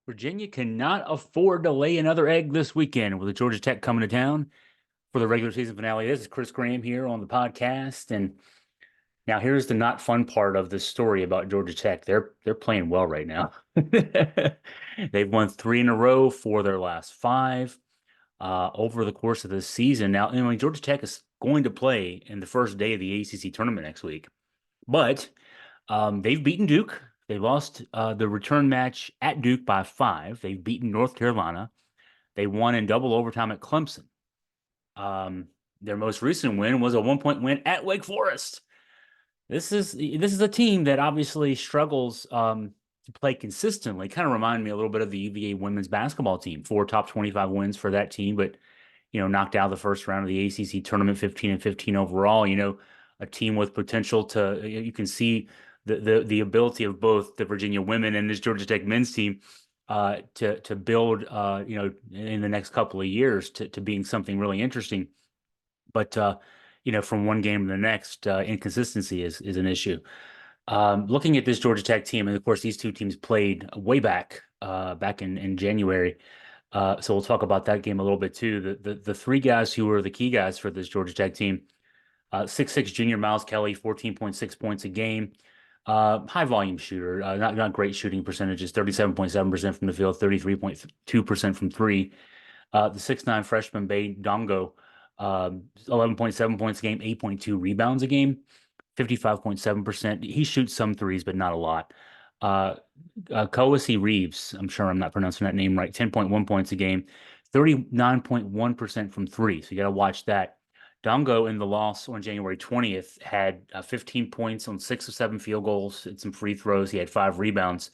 Virginia cannot afford to lay another egg this weekend with the Georgia Tech coming to town for the regular season finale. This is Chris Graham here on the podcast, and now here's the not fun part of this story about Georgia Tech. They're playing well right now. They've won three in a row for their last five over the course of this season. Now, Georgia Tech is going to play in the first day of the ACC tournament next week, but they've beaten Duke. They lost the return match at Duke by five. They've beaten North Carolina. They won in double overtime at Clemson. Um, their most recent win was a 1 point win at Wake Forest. This is a team that obviously struggles to play consistently. Kind of remind me a little bit of the UVA women's basketball team. Four top 25 wins for that team, but knocked out the first round of the ACC tournament, 15 and 15 overall. A team with potential to. You can see the ability of both the Virginia women and this Georgia Tech men's team to build in the next couple of years to being something really interesting. But from one game to the next, inconsistency is an issue. Looking at this Georgia Tech team, and of course these two teams played way back in January. So we'll talk about that game a little bit too. The three guys who were the key guys for this Georgia Tech team: 6'6" junior Miles Kelly, 14.6 points a game. High volume shooter, not great shooting percentages, 37.7% from the field, 33.2% from three. The 6'9" freshman Bay Dongo, 11.7 points a game, 8.2 rebounds a game, 55.7%. He shoots some threes, but not a lot. Coasi Reeves, I'm sure I'm not pronouncing that name right, 10.1 points a game, 39.1% from three. So you got to watch that. Dongo in the loss on January 20th had 15 points on 6 of 7 field goals and some free throws. He had 5 rebounds.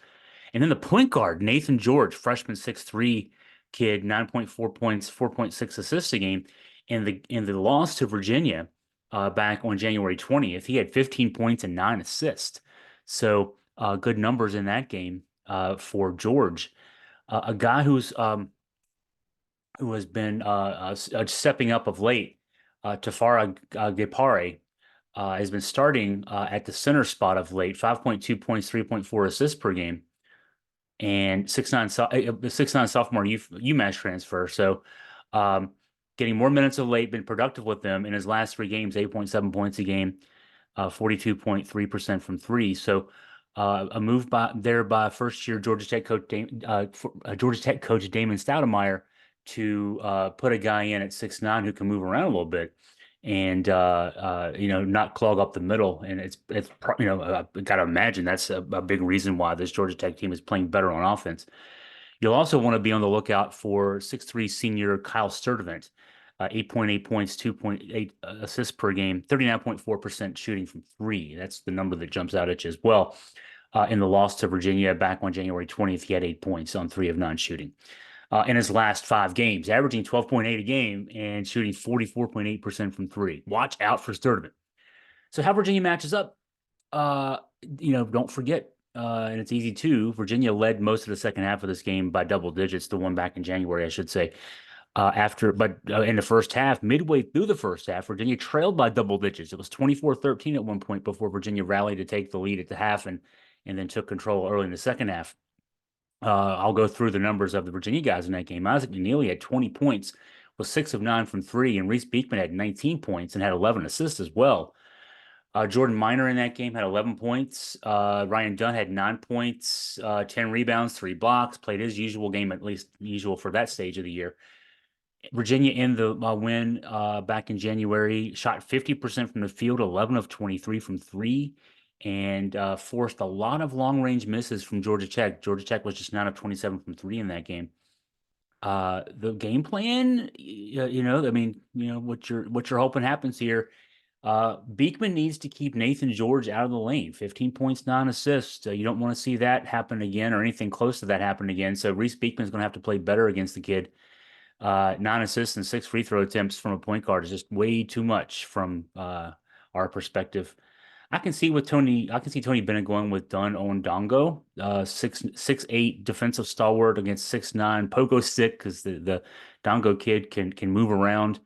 And then the point guard, Nathan George, freshman 6'3" kid, 9.4 points, 4.6 assists a game. In the loss to Virginia back on January 20th, he had 15 points and 9 assists. So good numbers in that game for George. A guy who has been stepping up of late. Tafara Gepare has been starting at the center spot of late, 5.2 points, 3.4 assists per game, and 6'9" sophomore UMass transfer. So getting more minutes of late, been productive with them in his last three games, 8.7 points a game, 42.3% from three. So a move by first-year Georgia Tech coach Damon Stoudemire to put a guy in at 6'9" who can move around a little bit and not clog up the middle. And it's I got to imagine that's a big reason why this Georgia Tech team is playing better on offense. You'll also want to be on the lookout for 6'3" senior Kyle Sturdivant, 8.8 points, 2.8 assists per game, 39.4% shooting from three. That's the number that jumps out at you as well. In the loss to Virginia back on January 20th, he had 8 points on 3 of 9 shooting. In his last 5 games, averaging 12.8 a game and shooting 44.8% from three. Watch out for Sturdivant. So how Virginia matches up, don't forget, and it's easy too. Virginia led most of the second half of this game by double digits, the one back in January, I should say. In the first half, midway through the first half, Virginia trailed by double digits. It was 24-13 at one point before Virginia rallied to take the lead at the half and then took control early in the second half. I'll go through the numbers of the Virginia guys in that game. Isaac McNeely had 20 points, was 6 of 9 from three, and Reese Beekman had 19 points and had 11 assists as well. Jordan Minor in that game had 11 points. Ryan Dunn had 9 points, 10 rebounds, 3 blocks, played his usual game, at least usual for that stage of the year. Virginia in the win back in January shot 50% from the field, 11 of 23 from three, and forced a lot of long-range misses from Georgia Tech. Georgia Tech was just 9 of 27 from three in that game. The game plan, what you're hoping happens here. Beekman needs to keep Nathan George out of the lane. 15 points, 9 assists. You don't want to see that happen again or anything close to that happen again. So Reese Beekman's going to have to play better against the kid. 9 assists and 6 free throw attempts from a point guard is just way too much from our perspective. I can see Tony Bennett going with Dunn on Dongo, 6'8" defensive stalwart against 6'9" pogo stick because the Dongo kid can move around.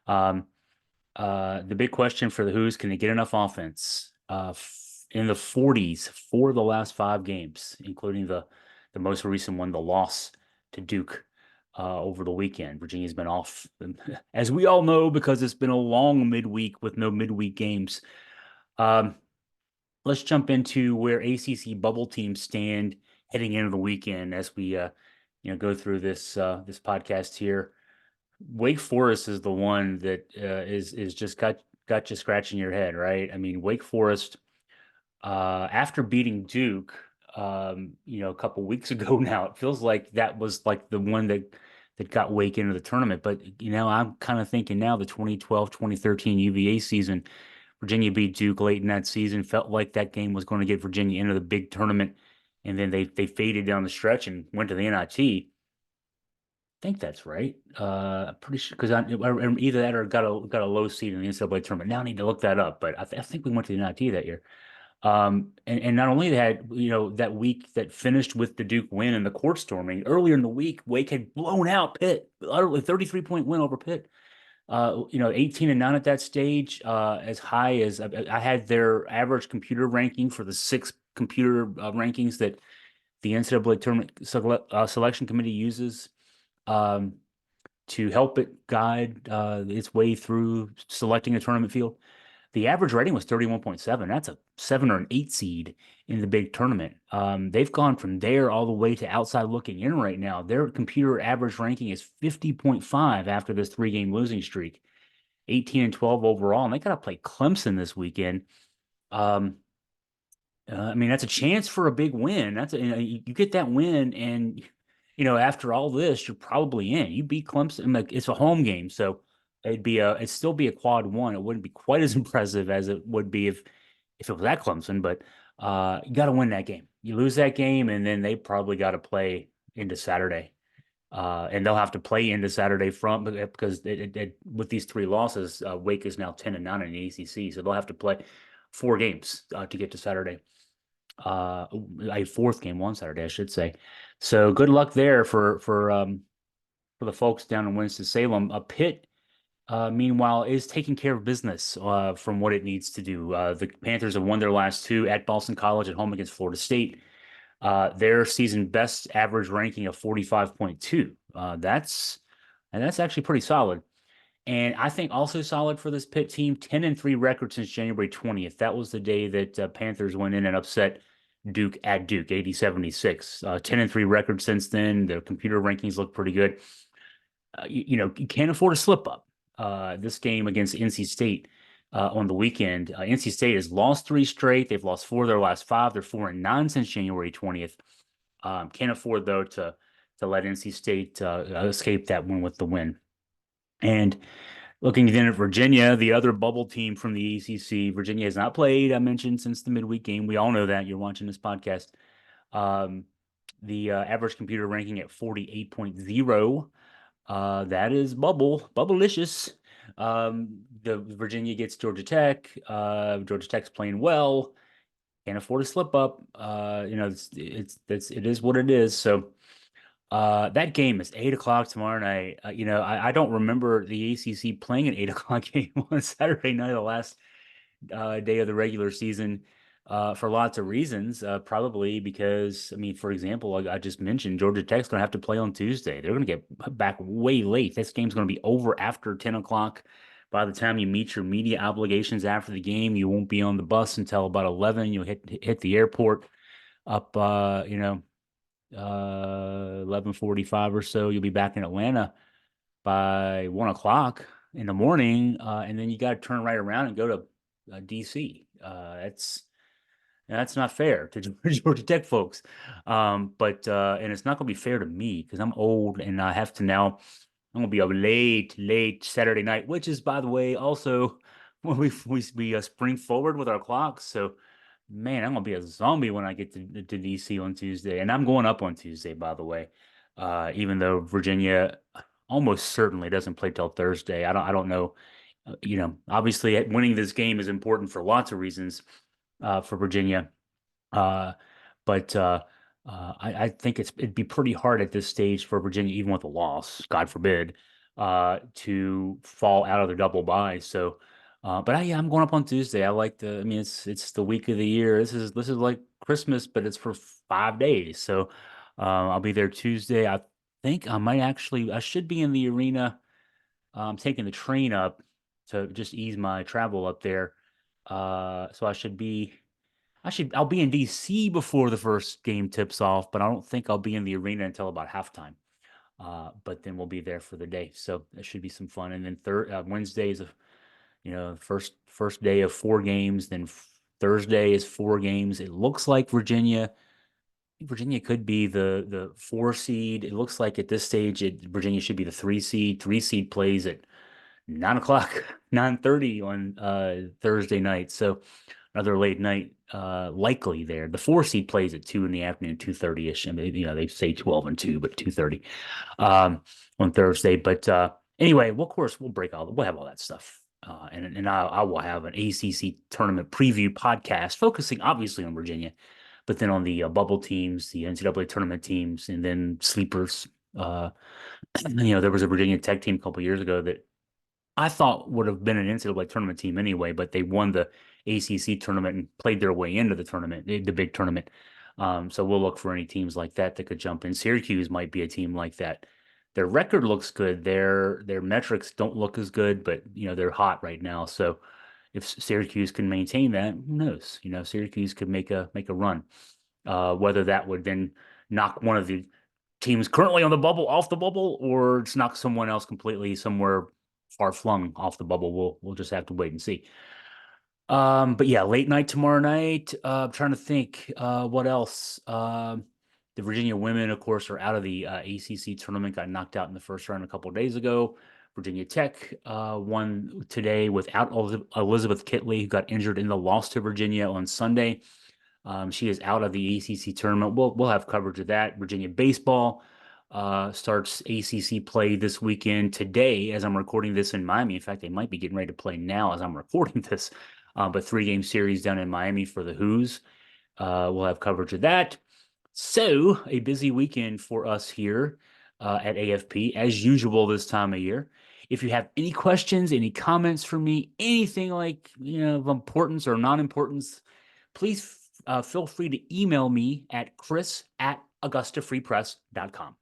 The big question for the Hoos, can they get enough offense? In the 40s for the last 5 games, including the the most recent one, the loss to Duke over the weekend. Virginia's been off, as we all know, because it's been a long midweek with no midweek games. Um, let's jump into where ACC bubble teams stand heading into the weekend as we go through this podcast here. Wake Forest is the one that is just got you scratching your head, right? I mean, Wake Forest after beating Duke, a couple weeks ago now, it feels like that was like the one that got Wake into the tournament. But I'm kind of thinking now the 2012, 2013 UVA season, Virginia beat Duke late in that season, felt like that game was going to get Virginia into the big tournament, and then they faded down the stretch and went to the NIT. Think that's right. I'm pretty sure because either that or got a low seed in the NCAA tournament. Now I need to look that up, but I think we went to the NIT that year. And not only that, that week that finished with the Duke win and the court storming, earlier in the week, Wake had blown out Pitt, utterly 33-point win over Pitt. 18-9 at that stage, as high as I had their average computer ranking for the six computer rankings that the NCAA tournament selection committee uses um, to help it guide its way through selecting a tournament field. The average rating was 31.7. That's a 7 or an 8 seed in the big tournament. They've gone from there all the way to outside looking in right now. Their computer average ranking is 50.5 after this three-game losing streak, 18-12 overall, and they got to play Clemson this weekend. Um, I mean, that's a chance for a big win. You get that win, and after all this, you're probably in. You beat Clemson. Like, it's a home game, so it'd still be a quad one. It wouldn't be quite as impressive as it would be if it was at Clemson, but you got to win that game. You lose that game, and then they probably got to play into Saturday. And they'll have to play into Saturday because with these three losses, Wake is now 10-9 in the ACC, so they'll have to play four games to get to Saturday. A fourth game on Saturday, I should say. So good luck there for the folks down in Winston-Salem. Pitt, meanwhile, is taking care of business from what it needs to do. The Panthers have won their last two at Boston College at home against Florida State. Their season best average ranking of 45.2. That's actually pretty solid. And I think also solid for this Pitt team, 10-3 record since January 20th. That was the day that Panthers went in and upset Duke at Duke, 80-76. 10-3 record since then. Their computer rankings look pretty good. You can't afford a slip up. This game against NC State on the weekend, NC State has lost three straight. They've lost four of their last five. They're 4-9 since January 20th. Can't afford though to let NC State escape that one with the win. And looking then at Virginia, the other bubble team from the ACC, Virginia has not played, I mentioned, since the midweek game. We all know that. You're watching this podcast. The average computer ranking at 48.0. That is bubblicious. The Virginia gets Georgia Tech. Georgia Tech's playing well. Can't afford a slip up. It is what it is. So that game is 8 o'clock tomorrow night. I don't remember the ACC playing an 8 o'clock game on Saturday night, the last day of the regular season, for lots of reasons. Probably because, I mean, for example, I just mentioned Georgia Tech's going to have to play on Tuesday. They're going to get back way late. This game's going to be over after 10 o'clock. By the time you meet your media obligations after the game, you won't be on the bus until about 11. You'll hit the airport up, 11:45 or so. You'll be back in Atlanta by 1 o'clock in the morning, and then you got to turn right around and go to DC. That's not fair to Georgia Tech folks. But and it's not going to be fair to me because I'm old and I have to now. I'm going to be up late Saturday night, which is, by the way, also when we spring forward with our clocks. So, man, I'm going to be a zombie when I get to DC on Tuesday. And I'm going up on Tuesday, by the way, even though Virginia almost certainly doesn't play till Thursday. I don't know. Obviously winning this game is important for lots of reasons for Virginia. But I think it'd be pretty hard at this stage for Virginia, even with a loss, God forbid, to fall out of the double bye. So, yeah, I'm going up on Tuesday. I mean, it's the week of the year. This is like Christmas, but it's for 5 days. So, I'll be there Tuesday. I think I should be in the arena. I'm taking the train up to just ease my travel up there. So I'll be in DC before the first game tips off, but I don't think I'll be in the arena until about halftime. But then we'll be there for the day, so that should be some fun. And then Wednesday is first day of 4 games. Then Thursday is 4 games. It looks like Virginia could be the 4 seed. It looks like at this stage, Virginia should be the 3 seed. 3 seed plays at 9 o'clock, 9:30 on Thursday night. So another late night likely there. The 4 seed plays at 2 in the afternoon, 2:30 ish. I mean, they say 12 and 2, but 2:30 um, on Thursday. But anyway, well, of course, we'll have all that stuff. And I will have an ACC tournament preview podcast focusing obviously on Virginia, but then on the bubble teams, the NCAA tournament teams, and then sleepers. There was a Virginia Tech team a couple years ago that I thought would have been an NCAA tournament team anyway, but they won the ACC tournament and played their way into the tournament, the big tournament. So we'll look for any teams like that could jump in. Syracuse might be a team like that. Their record looks good. Their metrics don't look as good, but they're hot right now. So if Syracuse can maintain that, who knows? Syracuse could make a run. Whether that would then knock one of the teams currently on the bubble off the bubble, or just knock someone else completely somewhere far flung off the bubble, we'll just have to wait and see. But yeah, late night tomorrow night. I'm trying to think what else. The Virginia women, of course, are out of the ACC tournament. Got knocked out in the first round a couple of days ago. Virginia Tech won today without Elizabeth Kitley, who got injured in the loss to Virginia on Sunday. She is out of the ACC tournament. We'll have coverage of that. Virginia baseball starts ACC play this weekend today as I'm recording this in Miami. In fact, they might be getting ready to play now as I'm recording this. But 3-game series down in Miami for the Who's. We'll have coverage of that. So a busy weekend for us here at AFP as usual this time of year. If you have any questions, any comments for me, anything like of importance or non-importance, please feel free to email me at chris@augustafreepress.com.